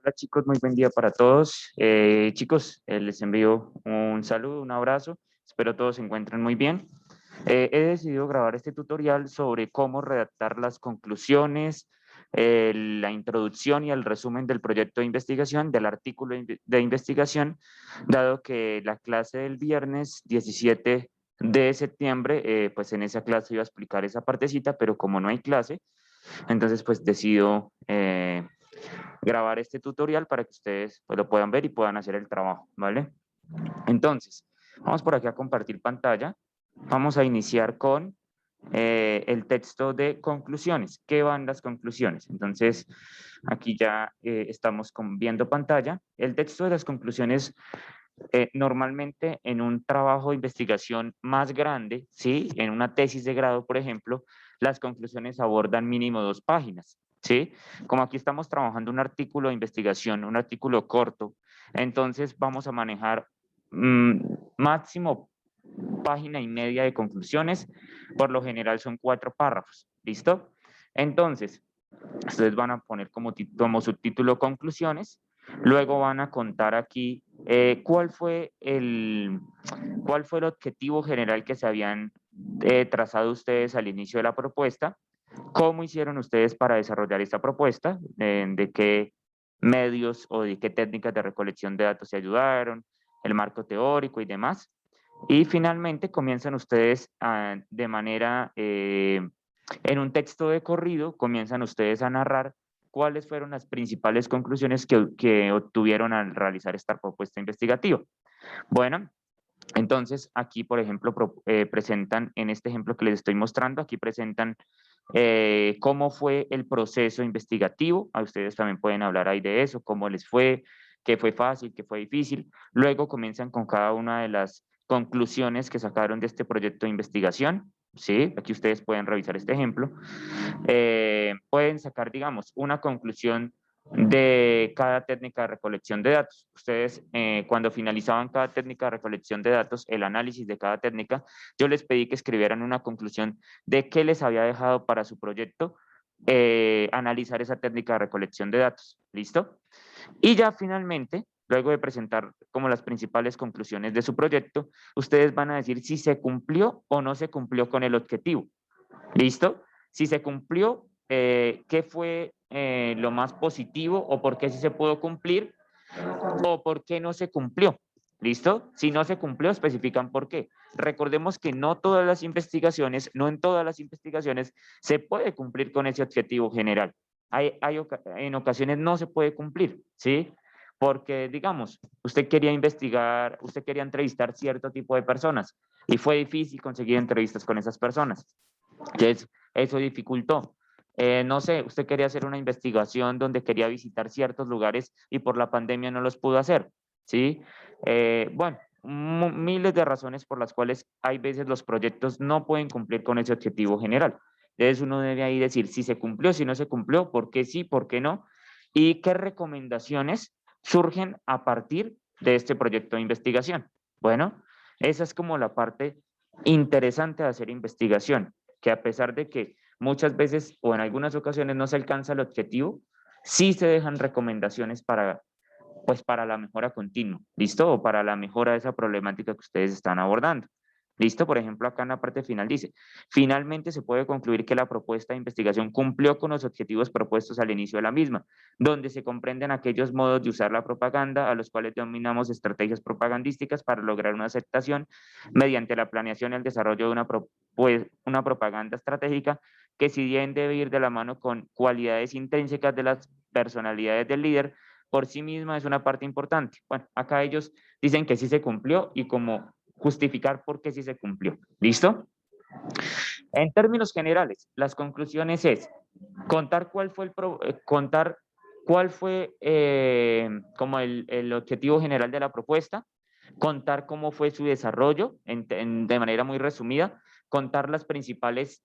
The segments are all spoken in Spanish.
Hola chicos, muy buen día para todos. Chicos, les envío un saludo, un abrazo. Espero todos se encuentren muy bien. He decidido grabar este tutorial sobre cómo redactar las conclusiones, la introducción y el resumen del proyecto de investigación, del artículo de investigación, dado que la clase del viernes 17 de septiembre, pues en esa clase iba a explicar esa partecita, pero como no hay clase, entonces pues decido grabar este tutorial para que ustedes pues, lo puedan ver y puedan hacer el trabajo, ¿vale? Entonces, vamos por aquí a compartir pantalla. Vamos a iniciar con el texto de conclusiones. ¿Qué van las conclusiones? Entonces, aquí ya estamos viendo pantalla. El texto de las conclusiones, normalmente en un trabajo de investigación más grande, ¿sí? En una tesis de grado, por ejemplo, las conclusiones abordan mínimo 2 páginas, ¿sí? Como aquí estamos trabajando un artículo de investigación, un artículo corto, entonces vamos a manejar máximo página y media de conclusiones, por lo general son 4 párrafos, ¿listo? Entonces, ustedes van a poner como subtítulo conclusiones, luego van a contar aquí cuál fue el objetivo general que se habían trazado ustedes al inicio de la propuesta, cómo hicieron ustedes para desarrollar esta propuesta, de qué medios o de qué técnicas de recolección de datos se ayudaron, el marco teórico y demás. Y finalmente comienzan ustedes de manera, en un texto de corrido, comienzan ustedes a narrar cuáles fueron las principales conclusiones que obtuvieron al realizar esta propuesta investigativa. Bueno, entonces aquí, por ejemplo, presentan, en este ejemplo que les estoy mostrando, aquí presentan cómo fue el proceso investigativo. A ustedes también pueden hablar ahí de eso, cómo les fue, qué fue fácil, qué fue difícil. Luego comienzan con cada una de las conclusiones que sacaron de este proyecto de investigación. Sí, aquí ustedes pueden revisar este ejemplo. Pueden sacar, digamos, una conclusión de cada técnica de recolección de datos. Ustedes, cuando finalizaban cada técnica de recolección de datos, el análisis de cada técnica, yo les pedí que escribieran una conclusión de qué les había dejado para su proyecto analizar esa técnica de recolección de datos. ¿Listo? Y ya finalmente, luego de presentar como las principales conclusiones de su proyecto, ustedes van a decir si se cumplió o no se cumplió con el objetivo. ¿Listo? Si se cumplió, ¿qué fue lo más positivo o por qué sí se pudo cumplir o por qué no se cumplió? ¿Listo? Si no se cumplió, especifican por qué. Recordemos que no todas las investigaciones, no en todas las investigaciones se puede cumplir con ese objetivo general. En ocasiones no se puede cumplir, ¿sí? Porque, digamos, usted quería investigar, usted quería entrevistar cierto tipo de personas y fue difícil conseguir entrevistas con esas personas. Entonces, eso dificultó. No sé, usted quería hacer una investigación donde quería visitar ciertos lugares y por la pandemia no los pudo hacer, ¿sí? Bueno, miles de razones por las cuales hay veces los proyectos no pueden cumplir con ese objetivo general. Entonces uno debe ahí decir si se cumplió, si no se cumplió, por qué sí, por qué no, y qué recomendaciones surgen a partir de este proyecto de investigación. Bueno, esa es como la parte interesante de hacer investigación, que a pesar de que muchas veces o en algunas ocasiones no se alcanza el objetivo, sí se dejan recomendaciones para, pues, para la mejora continua, ¿listo? O para la mejora de esa problemática que ustedes están abordando. ¿Listo? Por ejemplo, acá en la parte final dice, finalmente se puede concluir que la propuesta de investigación cumplió con los objetivos propuestos al inicio de la misma, donde se comprenden aquellos modos de usar la propaganda a los cuales denominamos estrategias propagandísticas para lograr una aceptación mediante la planeación y el desarrollo de una propaganda estratégica que si bien debe ir de la mano con cualidades intrínsecas de las personalidades del líder, por sí misma es una parte importante. Bueno, acá ellos dicen que sí se cumplió y como justificar por qué sí se cumplió. ¿Listo? En términos generales, las conclusiones es contar contar cuál fue como el objetivo general de la propuesta, contar cómo fue su desarrollo de manera muy resumida, contar las principales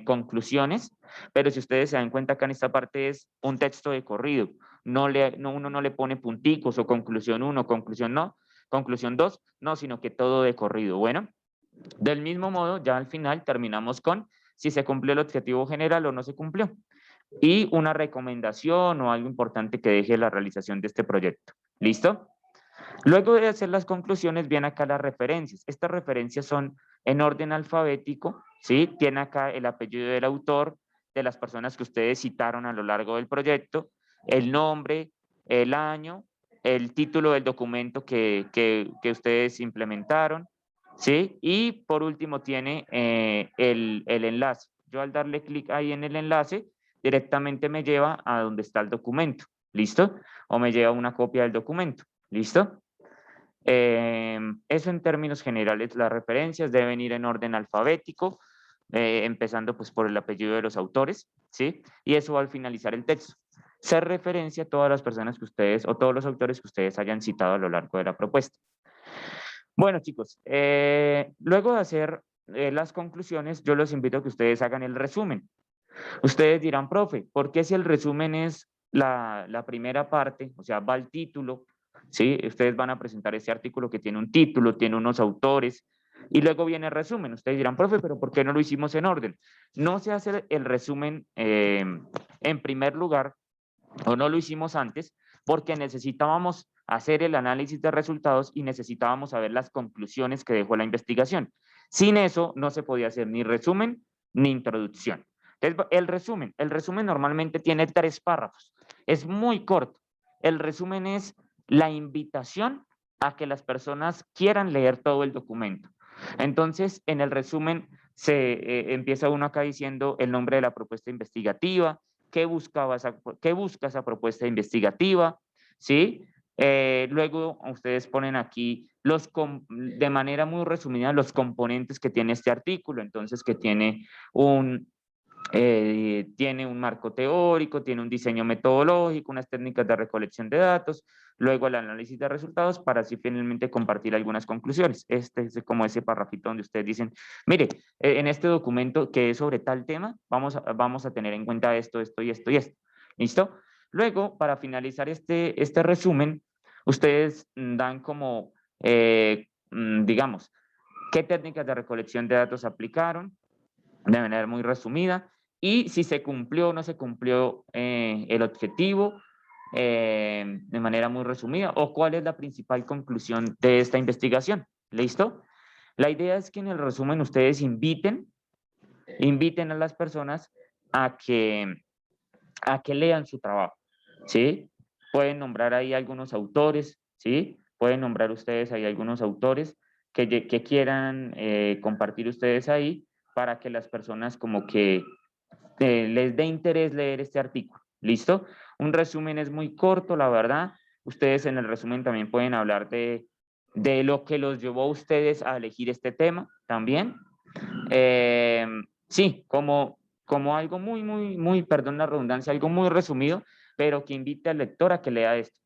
conclusiones, pero si ustedes se dan cuenta acá en esta parte es un texto de corrido, uno no le pone punticos o conclusión 1, conclusión no, conclusión 2, no, sino que todo de corrido. Bueno, del mismo modo, ya al final terminamos con si se cumplió el objetivo general o no se cumplió. y una recomendación o algo importante que deje la realización de este proyecto. ¿Listo? Luego de hacer las conclusiones, vienen acá las referencias. Estas referencias son en orden alfabético, ¿sí? Tiene acá el apellido del autor, de las personas que ustedes citaron a lo largo del proyecto, el nombre, el año, el título del documento que ustedes implementaron, ¿sí? Y por último tiene el enlace. Yo al darle clic ahí en el enlace, directamente me lleva a donde está el documento, ¿listo? O me lleva una copia del documento, ¿listo? Eso en términos generales, las referencias deben ir en orden alfabético, empezando pues por el apellido de los autores, ¿sí? Y eso va al finalizar el texto. Se referencia a todas las personas que ustedes, o todos los autores que ustedes hayan citado a lo largo de la propuesta. Bueno, chicos, luego de hacer las conclusiones, yo los invito a que ustedes hagan el resumen. Ustedes dirán, profe, ¿por qué si el resumen es la primera parte, o sea, va el título, ¿sí? Ustedes van a presentar ese artículo que tiene un título, tiene unos autores, y luego viene el resumen. Ustedes dirán, profe, pero ¿por qué no lo hicimos en orden? No se hace el resumen en primer lugar, o no lo hicimos antes, porque necesitábamos hacer el análisis de resultados y necesitábamos saber las conclusiones que dejó la investigación. Sin eso no se podía hacer ni resumen ni introducción. Entonces, el resumen normalmente tiene 3 párrafos. Es muy corto. El resumen es la invitación a que las personas quieran leer todo el documento. Entonces, en el resumen se empieza uno acá diciendo el nombre de la propuesta investigativa, qué busca esa propuesta investigativa, ¿sí? Luego ustedes ponen aquí de manera muy resumida los componentes que tiene este artículo, entonces que tiene un marco teórico, tiene un diseño metodológico, unas técnicas de recolección de datos, luego el análisis de resultados para así finalmente compartir algunas conclusiones. Este es como ese parrafito donde ustedes dicen, mire, en este documento que es sobre tal tema, vamos a tener en cuenta esto, esto y esto y esto. ¿Listo? Luego, para finalizar este resumen, ustedes dan como, digamos, qué técnicas de recolección de datos aplicaron de manera muy resumida y si se cumplió o no se cumplió el objetivo de manera muy resumida o cuál es la principal conclusión de esta investigación. ¿Listo? La idea es que en el resumen ustedes inviten a las personas a que lean su trabajo, ¿sí? Pueden nombrar ahí algunos autores, ¿sí? Pueden nombrar ustedes ahí algunos autores que quieran compartir ustedes ahí para que las personas como que les dé interés leer este artículo. ¿Listo? Un resumen es muy corto, la verdad. Ustedes en el resumen también pueden hablar de lo que los llevó a ustedes a elegir este tema también. Sí, como algo muy, perdón la redundancia, algo muy resumido, pero que invite al lector a que lea esto.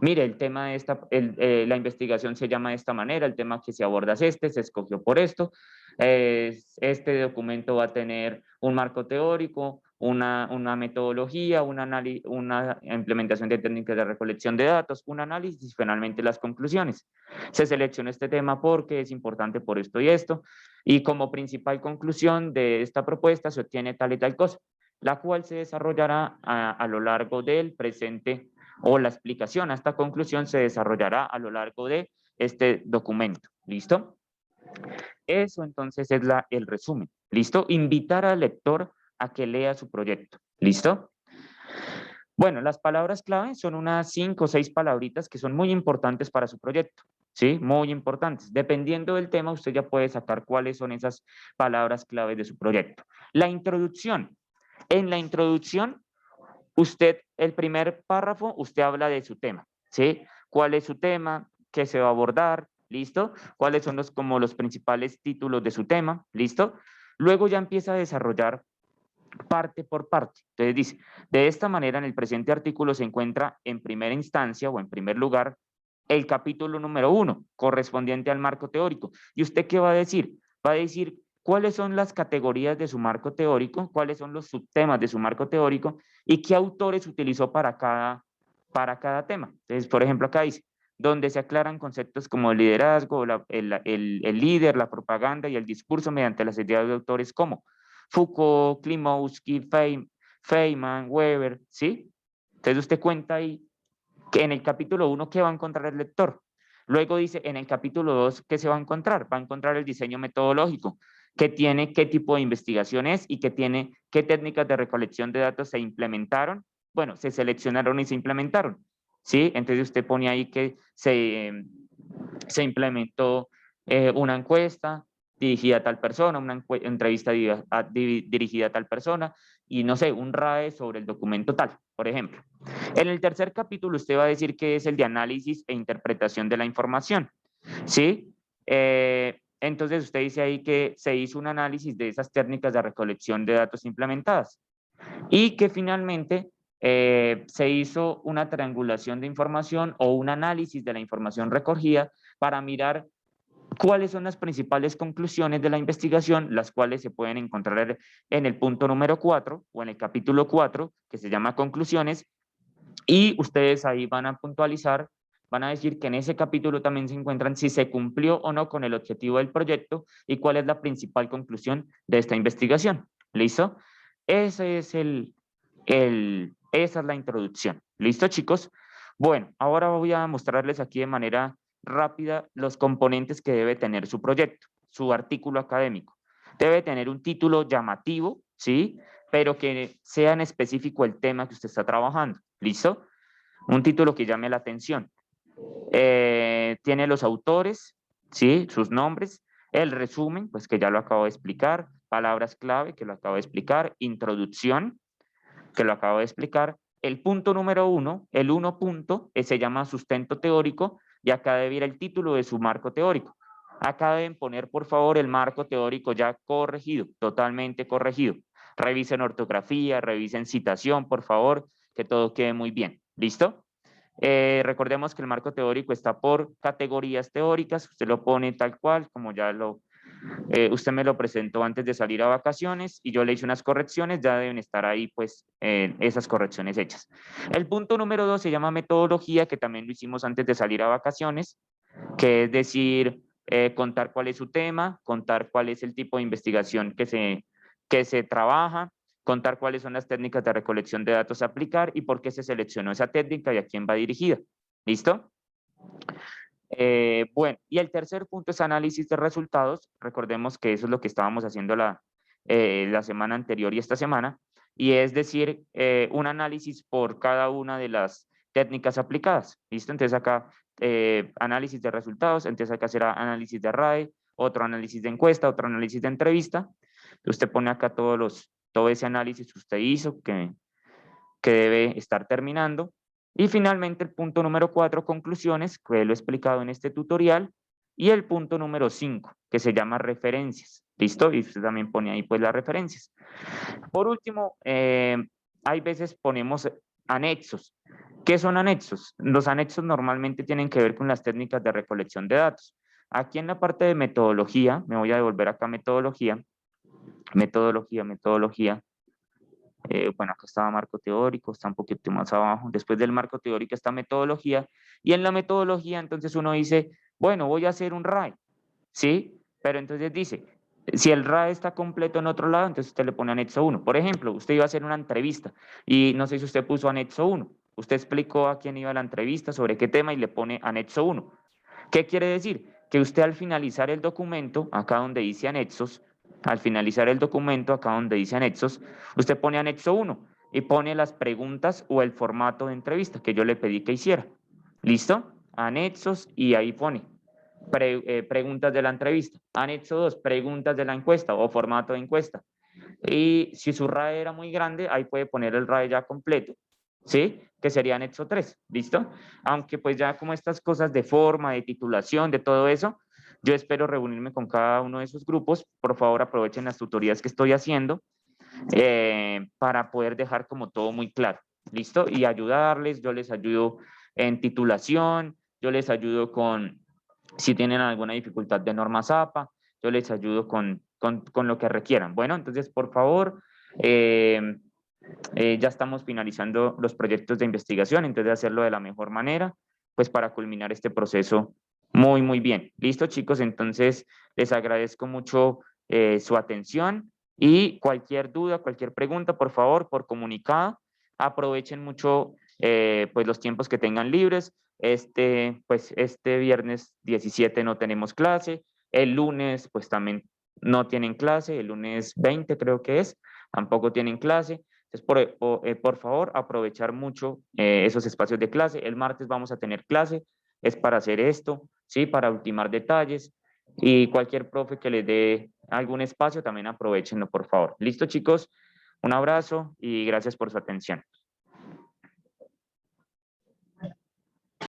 Mire, el tema de la investigación se llama de esta manera, el tema que se aborda es este, se escogió por esto. Este documento va a tener un marco teórico, una metodología, una implementación de técnicas de recolección de datos, un análisis y finalmente las conclusiones. Se selecciona este tema porque es importante por esto y esto, y como principal conclusión de esta propuesta se obtiene tal y tal cosa, la cual se desarrollará a lo largo del presente o la explicación a esta conclusión se desarrollará a lo largo de este documento. ¿Listo? Eso entonces es el resumen. ¿Listo? Invitar al lector a que lea su proyecto. ¿Listo? Bueno, las palabras clave son unas 5 o 6 palabritas que son muy importantes para su proyecto. ¿Sí? Muy importantes. Dependiendo del tema, usted ya puede sacar cuáles son esas palabras clave de su proyecto. La introducción. En la introducción, el primer párrafo, usted habla de su tema, ¿sí? ¿Cuál es su tema? ¿Qué se va a abordar? ¿Listo? ¿Cuáles son como los principales títulos de su tema? ¿Listo? Luego ya empieza a desarrollar parte por parte. Entonces dice, de esta manera en el presente artículo se encuentra en primera instancia o en primer lugar el capítulo número 1, correspondiente al marco teórico. ¿Y usted qué va a decir? Va a decir cuáles son las categorías de su marco teórico, cuáles son los subtemas de su marco teórico y qué autores utilizó para cada tema. Entonces, por ejemplo, acá dice, donde se aclaran conceptos como el liderazgo, el líder, la propaganda y el discurso mediante las ideas de autores como Foucault, Klimovsky, Feynman, Weber, ¿sí? Entonces usted cuenta ahí que en el capítulo 1 qué va a encontrar el lector. Luego dice en el capítulo 2 qué se va a encontrar. Va a encontrar el diseño metodológico, que tiene qué tipo de investigación es y que tiene qué técnicas de recolección de datos se implementaron. Bueno, se seleccionaron y se implementaron. ¿Sí? Entonces usted pone ahí que se implementó una encuesta dirigida a tal persona, una entrevista dirigida a tal persona y no sé, un RAE sobre el documento tal, por ejemplo. En el tercer capítulo usted va a decir que es el de análisis e interpretación de la información, ¿sí? Entonces usted dice ahí que se hizo un análisis de esas técnicas de recolección de datos implementadas y que finalmente se hizo una triangulación de información o un análisis de la información recogida para mirar cuáles son las principales conclusiones de la investigación, las cuales se pueden encontrar en el punto número 4 o en el capítulo 4, que se llama conclusiones, y ustedes ahí van a puntualizar, van a decir que en ese capítulo también se encuentran si se cumplió o no con el objetivo del proyecto y cuál es la principal conclusión de esta investigación. ¿Listo? Ese es esa es la introducción. ¿Listo, chicos? Bueno, ahora voy a mostrarles aquí de manera rápida los componentes que debe tener su proyecto, su artículo académico. Debe tener un título llamativo, ¿sí? Pero que sea en específico el tema que usted está trabajando. ¿Listo? Un título que llame la atención. Tiene los autores, ¿sí? Sus nombres, el resumen, pues que ya lo acabo de explicar, palabras clave, que lo acabo de explicar, introducción, que lo acabo de explicar. El punto número 1, el 1 punto, se llama sustento teórico y acá debe ir el título de su marco teórico. Acá deben poner, por favor, el marco teórico ya corregido, totalmente corregido. Revisen ortografía, revisen citación, por favor, que todo quede muy bien. ¿Listo? Recordemos que el marco teórico está por categorías teóricas, usted lo pone tal cual, como ya usted me lo presentó antes de salir a vacaciones y yo le hice unas correcciones, ya deben estar ahí pues esas correcciones hechas. El punto número 2 se llama metodología, que también lo hicimos antes de salir a vacaciones, que es decir, contar cuál es su tema, contar cuál es el tipo de investigación que se trabaja, contar cuáles son las técnicas de recolección de datos a aplicar y por qué se seleccionó esa técnica y a quién va dirigida. ¿Listo? Bueno, y el tercer punto es análisis de resultados. Recordemos que eso es lo que estábamos haciendo la semana anterior y esta semana, y es decir, un análisis por cada una de las técnicas aplicadas. ¿Listo? Entonces acá análisis de resultados, entonces acá será análisis de RAE, otro análisis de encuesta, otro análisis de entrevista. Usted pone acá todo ese análisis que usted hizo, que debe estar terminando. Y finalmente el punto número 4, conclusiones, que lo he explicado en este tutorial. Y el punto número 5, que se llama referencias. ¿Listo? Y usted también pone ahí pues las referencias. Por último, hay veces ponemos anexos. ¿Qué son anexos? Los anexos normalmente tienen que ver con las técnicas de recolección de datos. Aquí en la parte de metodología, me voy a devolver acá a metodología. Bueno, acá estaba marco teórico, está un poquito más abajo. Después del marco teórico está metodología. Y en la metodología, entonces uno dice, bueno, voy a hacer un RAE, ¿sí? Pero entonces dice, si el RAE está completo en otro lado, entonces usted le pone anexo 1. Por ejemplo, usted iba a hacer una entrevista y no sé si usted puso anexo 1. Usted explicó a quién iba la entrevista, sobre qué tema y le pone anexo 1. ¿Qué quiere decir? Que usted al finalizar el documento, acá donde dice anexos, al finalizar el documento, acá donde dice anexos, usted pone anexo 1 y pone las preguntas o el formato de entrevista que yo le pedí que hiciera. ¿Listo? Anexos y ahí pone preguntas de la entrevista. Anexo 2, preguntas de la encuesta o formato de encuesta. Y si su RAE era muy grande, ahí puede poner el RAE ya completo, ¿sí? Que sería anexo 3, ¿listo? Aunque pues ya como estas cosas de forma, de titulación, de todo eso, yo espero reunirme con cada uno de esos grupos. Por favor, aprovechen las tutorías que estoy haciendo para poder dejar como todo muy claro, ¿listo? Y ayudarles, yo les ayudo en titulación, yo les ayudo con, si tienen alguna dificultad de normas APA, yo les ayudo con lo que requieran. Bueno, entonces, por favor, ya estamos finalizando los proyectos de investigación, entonces hacerlo de la mejor manera, pues para culminar este proceso muy, muy bien. Listo, chicos, entonces les agradezco mucho su atención. Y cualquier duda, cualquier pregunta, por favor, por comunicada, aprovechen mucho pues los tiempos que tengan libres. Pues este viernes 17 no tenemos clase, el lunes pues también no tienen clase, el lunes 20 creo que es, tampoco tienen clase. Entonces, por favor, aprovechar mucho esos espacios de clase. El martes vamos a tener clase, es para hacer esto, ¿sí? Para ultimar detalles. Y cualquier profe que les dé algún espacio, también aprovechenlo, por favor. ¿Listo, chicos? Un abrazo y gracias por su atención.